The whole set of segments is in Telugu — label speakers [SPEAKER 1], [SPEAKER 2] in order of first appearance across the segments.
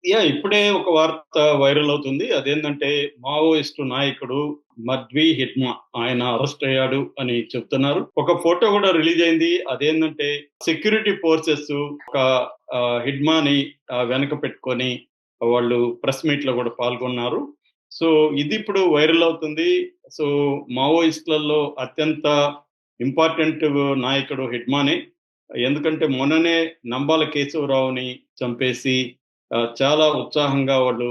[SPEAKER 1] ఇప్పుడే ఒక వార్త వైరల్ అవుతుంది. అదేంటంటే మావోయిస్టు నాయకుడు మద్వి హిట్మా ఆయన అరెస్ట్ అయ్యాడు అని చెప్తున్నారు. ఒక ఫోటో కూడా రిలీజ్ అయింది. అదేంటంటే సెక్యూరిటీ ఫోర్సెస్ ఒక హిడ్మాని వెనక పెట్టుకొని వాళ్ళు ప్రెస్ మీట్ లో కూడా పాల్గొన్నారు. సో ఇది ఇప్పుడు వైరల్ అవుతుంది. సో మావోయిస్టులలో అత్యంత ఇంపార్టెంట్ నాయకుడు హిడ్మానే. ఎందుకంటే మొన్ననే నంబాల కేశవరావుని చంపేసి చాలా ఉత్సాహంగా వాళ్ళు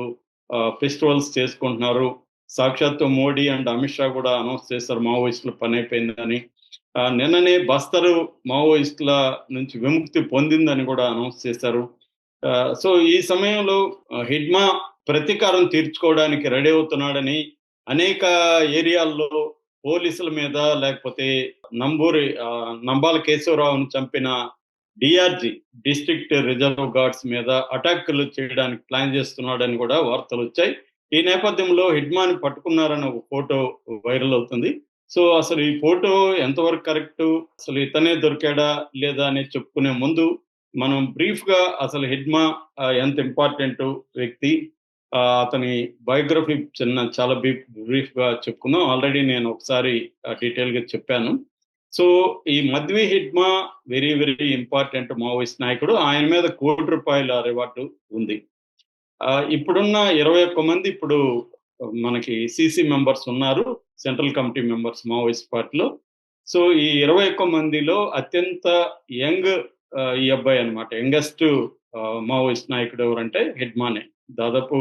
[SPEAKER 1] ఫెస్టివల్స్ చేసుకుంటున్నారు. సాక్షాత్తు మోడీ అండ్ అమిత్ షా కూడా అనౌన్స్ చేశారు మావోయిస్టుల పని అయిపోయిందని. నిన్ననే బస్తరు మావోయిస్టుల నుంచి విముక్తి పొందిందని కూడా అనౌన్స్ చేశారు. సో ఈ సమయంలో హిడ్మా ప్రతీకారం తీర్చుకోవడానికి రెడీ అవుతున్నాడని అనేక ఏరియాల్లో పోలీసుల మీద లేకపోతే నంబాల కేశవరావును చంపిన డిఆర్జీ డిస్ట్రిక్ట్ రిజర్వ్ గార్డ్స్ మీద అటాక్లు చేయడానికి ప్లాన్ చేస్తున్నాడని కూడా వార్తలు వచ్చాయి. ఈ నేపథ్యంలో హిడ్మాని పట్టుకున్నారని ఒక ఫోటో వైరల్ అవుతుంది. సో అసలు ఈ ఫోటో ఎంతవరకు కరెక్ట్, అసలు ఇతనే దొరికాడా లేదా అని చెప్పుకునే ముందు మనం బ్రీఫ్ గా అసలు హిడ్మా ఎంత ఇంపార్టెంట్ వ్యక్తి, అతని బయోగ్రఫీ చాలా బ్రీఫ్ గా చెప్పుకుందాం. ఆల్రెడీ నేను ఒకసారి డీటెయిల్ గా చెప్పాను. సో ఈ Madvi Hidma very very important Maoist నాయకుడు. ఆయన మీద ₹1,00,00,000 రివార్డు ఉంది. ఇప్పుడున్న 21 మంది ఇప్పుడు మనకి సీసీ మెంబర్స్ ఉన్నారు. సెంట్రల్ కమిటీ మెంబర్స్ మావోయిస్ట్ పార్టీలో. సో ఈ 21 మందిలో అత్యంత యంగ్ ఈ అబ్బాయి అన్నమాట. యంగెస్ట్ మావోయిస్ట్ నాయకుడు ఎవరంటే హిడ్మానే. దాదాపు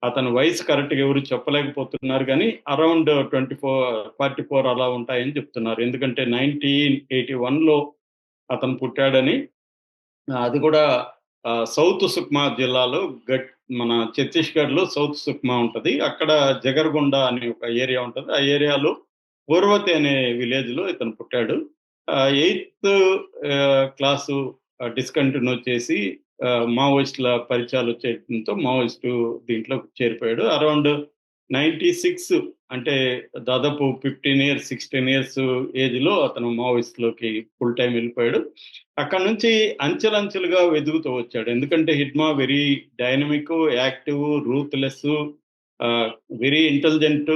[SPEAKER 1] అతని వయసు కరెక్ట్‌గా ఎవరు చెప్పలేకపోతున్నారు గానీ అరౌండ్ 44 అలా ఉంటాయని చెప్తున్నారు. ఎందుకంటే 1981లో అతను పుట్టాడని. అది కూడా సౌత్ సుక్మా జిల్లాలో మన ఛత్తీస్‌గఢ్‌లో సౌత్ సుక్మా ఉంటది. అక్కడ జగర్గొండ అనే ఒక ఏరియా ఉంటది. ఆ ఏరియాలో పూర్వతి అనే విలేజ్‌లో ఇతను పుట్టాడు. 8థ్ క్లాసు డిస్కంటిన్యూ చేసి మావోయిస్టుల పరిచయాలు చేయడంతో మావోయిస్టు దీంట్లోకి చేరిపోయాడు. అరౌండ్ 96 అంటే దాదాపు 15 ఇయర్స్, 16 ఇయర్స్ ఏజ్‌లో అతను మావోయిస్ట్‌లోకి ఫుల్ టైమ్ వెళ్ళిపోయాడు. అక్కడి నుంచి అంచెలంచెలుగా వెదుగుతూ వచ్చాడు. ఎందుకంటే Hidma very dynamic, active, ruthless, very intelligent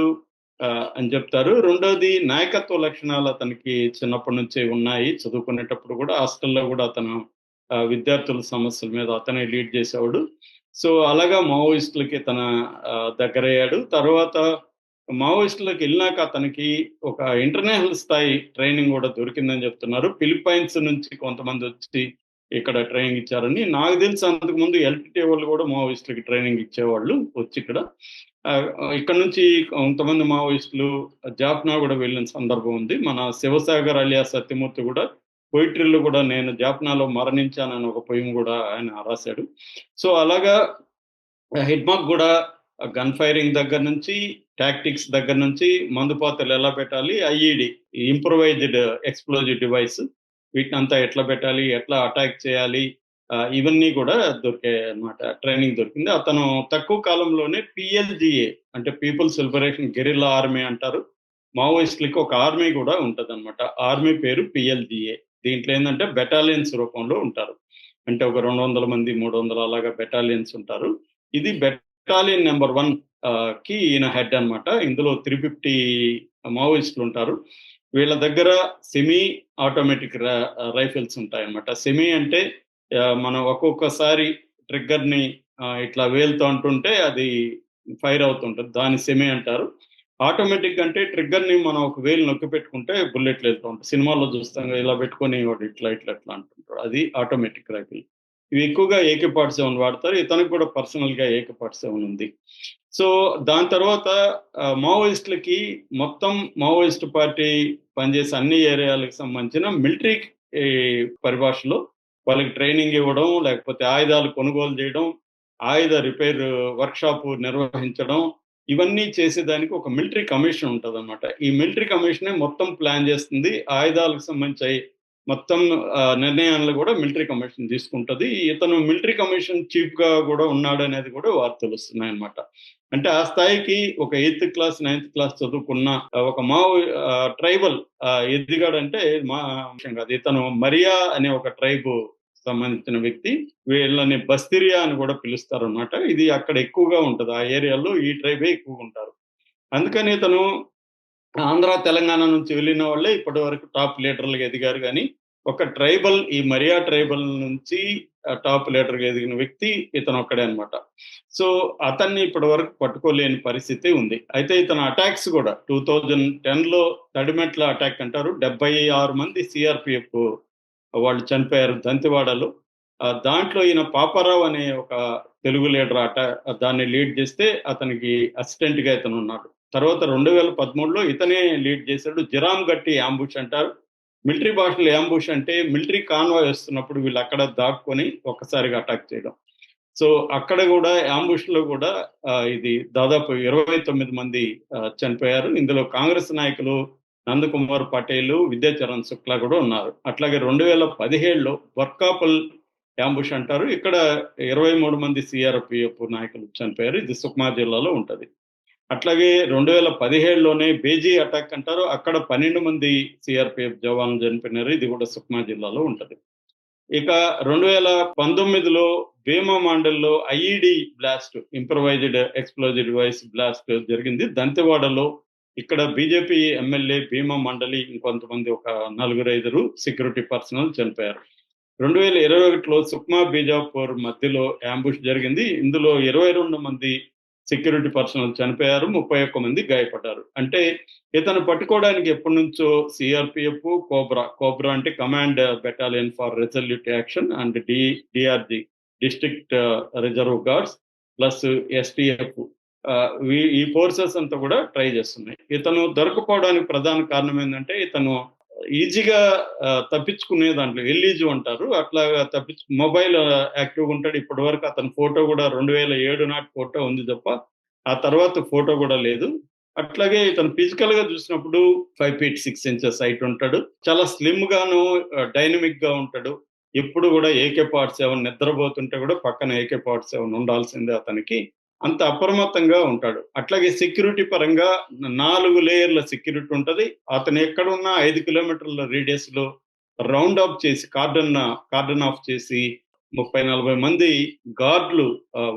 [SPEAKER 1] అని చెప్తారు. రెండోది నాయకత్వ లక్షణాలు అతనికి చిన్నప్పటి నుంచే ఉన్నాయి. చదువుకునేటప్పుడు కూడా హాస్టల్‌లో కూడా అతను విద్యార్థుల సమస్యల మీద అతనే లీడ్ చేసేవాడు. సో అలాగా మావోయిస్టులకి తన దగ్గరయ్యాడు. తర్వాత మావోయిస్టులోకి వెళ్ళినాక అతనికి ఒక ఇంటర్నేషనల్ స్థాయి ట్రైనింగ్ కూడా దొరికిందని చెప్తున్నారు. ఫిలిప్పైన్స్ నుంచి కొంతమంది వచ్చి ఇక్కడ ట్రైనింగ్ ఇచ్చారని. నాకు తెలిసి అంతకుముందు ఎల్‌టి‌టి వాళ్ళు కూడా మావోయిస్టులకి ట్రైనింగ్ ఇచ్చేవాళ్ళు వచ్చి ఇక్కడ. ఇక్కడ నుంచి కొంతమంది మావోయిస్టులు జాఫ్నా కూడా వెళ్ళిన సందర్భం ఉంది. మన శివసాగర్ అలియాస్ సత్యమూర్తి కూడా పోయిటరీలో కూడా నేను జాఫ్నాలో మరణించానని ఒక పోయెమ్ కూడా ఆయన రాశాడు. సో అలాగా హిడ్మాక్ కూడా గన్ ఫైరింగ్ దగ్గర నుంచి, టాక్టిక్స్ దగ్గర నుంచి, మందుపాతలు ఎలా పెట్టాలి, ఐఈడీ ఇంప్రూవైజ్డ్ ఎక్స్‌ప్లోజివ్ డివైస్ వీటినంతా ఎట్లా పెట్టాలి, ఎట్లా అటాక్ చేయాలి, ఇవన్నీ కూడా దొరికాయన్నమాట. ట్రైనింగ్ దొరికింది. అతను తక్కువ కాలంలోనే పీఎల్‌జీఏ అంటే పీపుల్స్ లిబరేషన్ గెరిల్లా ఆర్మీ అంటారు. మావోయిస్టులకి ఒక ఆర్మీ కూడా ఉంటదన్నమాట. ఆర్మీ పేరు పీఎల్‌జీఏ. దీంట్లో ఏందంటే బెటాలియన్స్ రూపంలో ఉంటారు. అంటే ఒక 200 మంది, 300 అలాగా బెటాలియన్స్ ఉంటారు. ఇది బెటాలియన్ నంబర్ 1 కి ఈయన హెడ్ అన్నమాట. ఇందులో 350 మావోయిస్టులు ఉంటారు. వీళ్ళ దగ్గర సెమీ ఆటోమేటిక్ రైఫిల్స్ ఉంటాయన్నమాట. సెమీ అంటే మనం ఒక్కొక్కసారి ట్రిగ్గర్‌ని ఇట్లా వేలుతో అంటుంటే అది ఫైర్ అవుతుంటది. దాన్ని సెమీ అంటారు. ఆటోమేటిక్ అంటే ట్రిగ్గర్‌ని మనం ఒక వేలు నొక్కి పెట్టుకుంటే బుల్లెట్లు వెళ్తూ ఉంటాయి. సినిమాల్లో చూస్తాం కదా! ఇలా పెట్టుకొని వాడు ఇట్లా, ఇట్లా, ఇట్లా అంటుంటాడు. అది ఆటోమేటిక్ రైఫిల్. ఇవి ఎక్కువగా AK-47 వాడతారు. ఇతనికి కూడా పర్సనల్‌గా AK-47 ఉంది. సో దాని తర్వాత మావోయిస్టులకి మొత్తం మావోయిస్ట్ పార్టీ పనిచేసే అన్ని ఏరియాలకు సంబంధించిన మిలిటరీ ఈ పరిభాషలో వాళ్ళకి ట్రైనింగ్ ఇవ్వడం, లేకపోతే ఆయుధాలు కొనుగోలు చేయడం, ఆయుధ రిపేర్ వర్క్‌షాప్ నిర్వహించడం, ఇవన్నీ చేసేదానికి ఒక మిలిటరీ కమిషన్ ఉంటదన్నమాట. ఈ మిలిటరీ కమిషనే మొత్తం ప్లాన్ చేస్తుంది. ఆయుధాలకు సంబంధించి మొత్తం నిర్ణయాలను కూడా మిలిటరీ కమిషన్ తీసుకుంటది. ఇతను మిలిటరీ కమిషన్ చీఫ్‌గా కూడా ఉన్నాడనేది కూడా వార్తలొస్తున్నాయన్నమాట. అంటే ఆ స్థాయికి ఒక 8థ్ క్లాస్, 9థ్ క్లాస్ చదువుకున్న ఒక ట్రైబల్ ఎదిగాడంటే విషయం కాదు. ఇతను మరియా అనే ఒక ట్రైబ్ సంబంధించిన వ్యక్తి. వీళ్ళని బస్తిరియా అని కూడా పిలుస్తారనమాట. ఇది అక్కడ ఎక్కువగా ఉంటది. ఆ ఏరియాలో ఈ ట్రైబే ఎక్కువగుంటారు. అందుకని ఇతను ఆంధ్ర, తెలంగాణ నుంచి వెళ్ళిన వాళ్ళే ఇప్పటి వరకు టాప్ లీడర్‌లుగా ఎదిగారు గానీ, ఒక ట్రైబల్ ఈ మరియా ట్రైబల్ నుంచి టాప్ లీడర్‌గా ఎదిగిన వ్యక్తి ఇతనొక్కడే అన్నమాట. సో, అతన్ని ఇప్పటి వరకు పట్టుకోలేని పరిస్థితి ఉంది. అయితే ఇతని అటాక్స్ గూడా 2010లో తడిమెట్ల అటాక్ అంటారు. 76 మంది సీఆర్‌పీఎఫ్ వాళ్ళు చనిపోయారు దంతెవాడలో. దాంట్లో ఈయన పాపారావు అనే ఒక తెలుగు లీడర్ దాన్ని లీడ్ చేస్తే అతనికి అసిస్టెంట్‌గా ఇతనున్నాడు. తర్వాత 2013లో ఇతనే లీడ్ చేశాడు. జిరామ్ గట్టి యాంబుష్ అంటారు. మిలిటరీ భాషలో యాంబుష్ అంటే మిలిటరీ కాన్వాయ్ వస్తున్నప్పుడు వీళ్ళక్కడ దాక్కొని ఒక్కసారిగా అటాక్ చేయడం. సో, అక్కడ గూడా యాంబుష్‌లో గూడా ఇది దాదాపు 29 మంది చనిపోయారు. ఇందులో కాంగ్రెస్ నాయకులు నందకుమార్ పటేల్, విద్యాచరణ్ శుక్లా గూడా ఉన్నారు. అట్లాగే 2017లో వర్కాపల్ యాంబుష్ అంటారు. ఇక్కడ 23 మంది సీఆర్‌పీఎఫ్ నాయకులు చనిపోయారు. ఇది సుక్మా జిల్లాలో ఉంటది. అట్లాగే 2017లోనే బేజీ అటాక్ అంటారు. అక్కడ 12 మంది సీఆర్‌పీఎఫ్ జవాన్లు చనిపోయినారు. ఇది కూడా సుక్మా జిల్లాలో ఉంటది. ఇక 2019లో భీమా మండల్‌లో IED blast improvised explosive device blast జరిగింది. దంతెవాడలో ఇక్కడ బీజేపీ ఎమ్మెల్యే భీమా మండలి ఇంకొంతమంది ఒక నలుగురైదుగురు సెక్యూరిటీ పర్సనల్ చనిపోయారు. 2021లో సుక్మా బీజాపూర్ మధ్యలో యాంబుష్ జరిగింది. ఇందులో 22 మంది సెక్యూరిటీ పర్సనల్ చనిపోయారు. 31 మంది గాయపడ్డారు. అంటే ఇతను పట్టుకోవడానికి ఎప్పటినుంచో సీఆర్‌పీఎఫ్, కోబ్రా అంటే command battalion for resolute action and DRG district reserve guards plus STF ఈ ఫోర్సెస్ అంతా కూడా ట్రై చేస్తున్నాయి. ఇతను దొరకపోవడానికి ప్రధాన కారణం ఏందంటే ఇతను ఈజీగా తప్పించుకునే దాంట్లో ఎల్ఈజీ అంటారు. అట్లాగా మొబైల్ యాక్టివ్‌గా ఉంటాడు. ఇప్పటివరకు అతని ఫోటో కూడా 2007 నాటి ఫోటో ఉంది తప్ప, ఆ తర్వాత ఫోటో కూడా లేదు. అట్లాగే ఇతను ఫిజికల్‌గా చూసినప్పుడు 5 ఫీట్ 6 ఇంచెస్ హైట్ ఉంటాడు. చాలా స్లిమ్‌గాను డైనమిక్‌గా ఉంటాడు. ఎప్పుడు కూడా AK-47 నిద్రపోతుంటే కూడా పక్కన AK-47 ఉండాల్సిందే అతనికి. అంత అప్రమత్తంగా ఉంటాడు. అట్లాగే సెక్యూరిటీ పరంగా 4 లేయర్‌ల సెక్యూరిటీ ఉంటది. అతను ఎక్కడున్నా 5 కిలోమీటర్ల రేడియస్‌లో రౌండ్ అప్ చేసి కార్డన్ ఆఫ్ చేసి 30, 40 మంది గార్డ్‌లు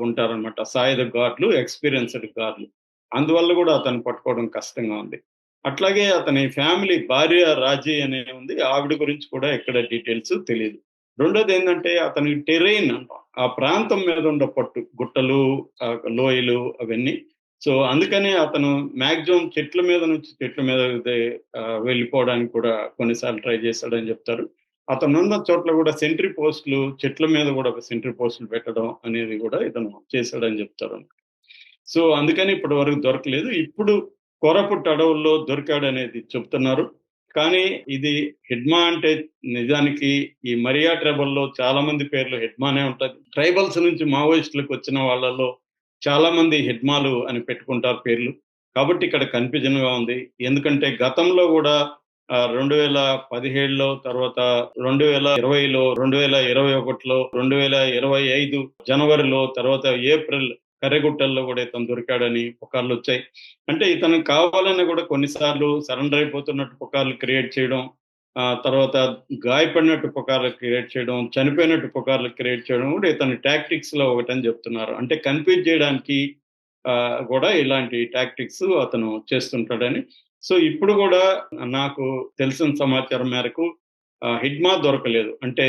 [SPEAKER 1] ఉంటారనమాట. సాయుధ గార్డ్‌లు, ఎక్స్‌పీరియన్స్‌డ్ గార్డ్‌లు. అందువల్ల గూడా అతన్ని పట్టుకోవడం కష్టంగా ఉంది. అట్లాగే అతని ఫ్యామిలీ భార్య రాజీ అనే ఉంది. ఆవిడ గురించి కూడా ఎక్కడ డీటెయిల్స్ తెలీదు. రెండోదేందంటే అతని టెర్రెయిన్ అంటాం. ఆ ప్రాంతం మీద ఉండే పట్టు. గుట్టలు, లోయలు అవన్నీ. సో, అందుకనే అతను మాక్సిమం చెట్ల మీద నుంచి చెట్ల మీదకి వెళ్ళిపోవడానికి కూడా కొన్నిసార్లు ట్రై చేశాడని చెప్తారు. అతనున్న చోట్ల గూడా సెంట్రీ పోస్ట్‌లు చెట్ల మీద గూడా సెంట్రీ పోస్ట్‌లు పెట్టడం అనేది గూడా ఇతను చేశాడని చెప్తారు. సో, అందుకని ఇప్పటి వరకు దొరకలేదు. ఇప్పుడు కోరపుట్టు అడవుల్లో దొరికాడనేది చెప్తున్నారు. కానీ ఇది హిడ్మా అంటే నిజానికి ఈ మరియా ట్రైబల్‌లో చాలా మంది పేర్లు హిడ్మానే ఉంటది. ట్రైబల్స్ నుంచి మావోయిస్టులకు వచ్చిన వాళ్ళలో చాలా మంది హిడ్మాలు అని పెట్టుకుంటారు పేర్లు. కాబట్టి ఇక్కడ కన్‌ఫ్యూజన్‌గా ఉంది. ఎందుకంటే గతంలో గూడా 2017లో తర్వాత 2020లో, 2021లో, 2025 జనవరిలో, తర్వాత ఏప్రిల్ కర్రెగుట్టల్లో గూడా ఇతను దొరికాడని పుకార్లొచ్చాయి. అంటే ఇతనికి కావాలని గూడా కొన్ని సార్లు సరెండర్ అయిపోతున్నట్టు పుకార్లు క్రియేట్ చేయడం, తర్వాత గాయపడినట్టు పుకార్లు క్రియేట్ చేయడం, చనిపోయినట్టు పుకార్లు క్రియేట్ చేయడం గూడా ఇతని టాక్టిక్స్‌లో ఒకటని జెప్తున్నారు. అంటే కన్‌ఫ్యూజ్ జేయడానికి గూడా ఇలాంటి టాక్టిక్స్ అతను చేస్తుంటాడని. సో, ఇప్పుడు గూడా నాకు తెలిసిన సమాచారం మేరకు హిడ్మా దొరకలేదు. అంటే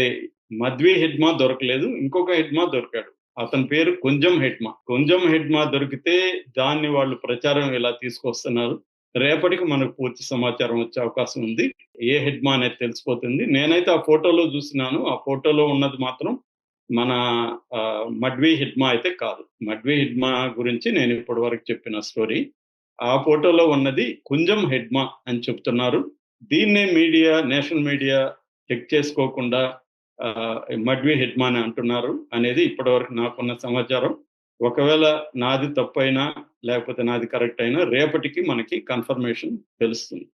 [SPEAKER 1] మధ్వి హిడ్మా దొరకలేదు. ఇంకొక హిడ్మా దొరికాడు. అతని పేరు కుంజం హిడ్మా. కుంజం హిడ్మా దొరికితే దాన్ని వాళ్ళు ప్రచారం ఇలా తీసుకొస్తున్నారు. రేపటికి మనకు పూర్తి సమాచారం వచ్చే అవకాశం ఉంది. ఏ హిడ్మా అనేది తెలిసిపోతుంది. నేనైతే ఆ ఫోటోలో చూసినాను. ఆ ఫోటోలో ఉన్నది మాత్రం మన మడ్వి హిడ్మా అయితే కాదు. మడ్వి హిడ్మా గురించి నేను ఇప్పటి వరకు చెప్పిన స్టోరీ. ఆ ఫోటోలో ఉన్నది కుంజం హిడ్మా అని చెప్తున్నారు. దీన్నే నేషనల్ మీడియా చెక్ చేసుకోకుండా మడ్వి హిడ్మా అని అంటున్నారు అనేది ఇప్పటివరకు నాకున్న సమాచారం. ఒకవేళ నాది తప్పైనా, లేకపోతే నాది కరెక్ట్ అయినా రేపటికి మనకి కన్ఫర్మేషన్ తెలుస్తుంది.